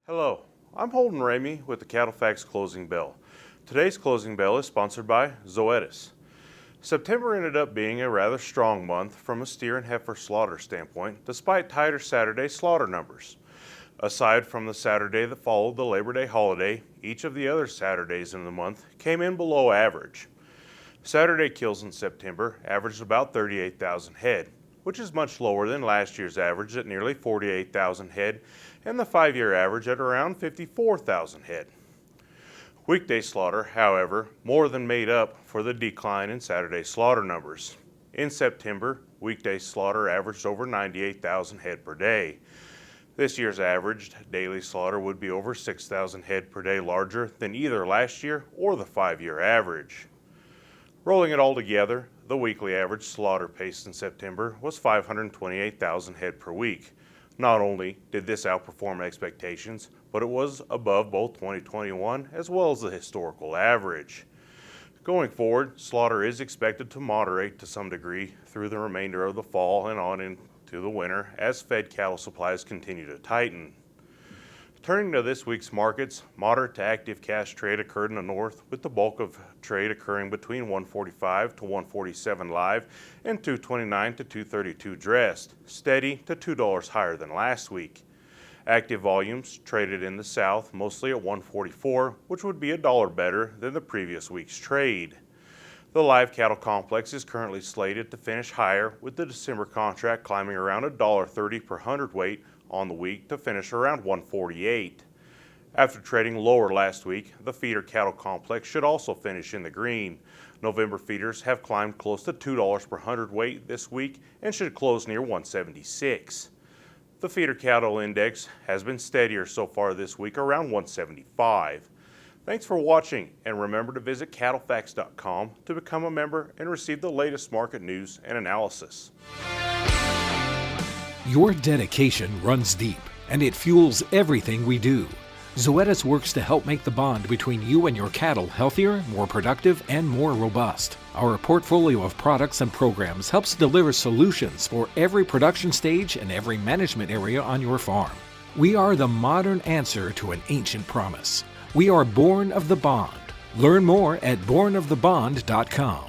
Hello, I'm Holden Ramey with the CattleFax Closing Bell. Today's closing bell is sponsored by Zoetis. September ended up being a rather strong month from a steer and heifer slaughter standpoint, despite tighter Saturday slaughter numbers. Aside from the Saturday that followed the Labor Day holiday, each of the other Saturdays in the month came in below average. Saturday kills in September averaged about 38,000 head, which is much lower than last year's average at nearly 48,000 head and the 5-year average at around 54,000 head. Weekday slaughter, however, more than made up for the decline in Saturday slaughter numbers. In September, weekday slaughter averaged over 98,000 head per day. This year's averaged daily slaughter would be over 6,000 head per day larger than either last year or the 5-year average. Rolling it all together, the weekly average slaughter pace in September was 528,000 head per week. Not only did this outperform expectations, but it was above both 2021 as well as the historical average. Going forward, slaughter is expected to moderate to some degree through the remainder of the fall and on into the winter as fed cattle supplies continue to tighten. Turning to this week's markets, moderate to active cash trade occurred in the north, with the bulk of trade occurring between 145 to 147 live and 229 to 232 dressed, steady to $2 higher than last week. Active volumes traded in the south mostly at 144, which would be $1 better than the previous week's trade. The live cattle complex is currently slated to finish higher, with the December contract climbing around $1.30 per hundredweight on the week to finish around 148. After trading lower last week, the feeder cattle complex should also finish in the green. November feeders have climbed close to $2 per hundredweight this week and should close near 176. The feeder cattle index has been steadier so far this week, around 175. Thanks for watching, and remember to visit CattleFax.com to become a member and receive the latest market news and analysis. Your dedication runs deep, and it fuels everything we do. Zoetis works to help make the bond between you and your cattle healthier, more productive, and more robust. Our portfolio of products and programs helps deliver solutions for every production stage and every management area on your farm. We are the modern answer to an ancient promise. We are born of the bond. Learn more at bornofthebond.com.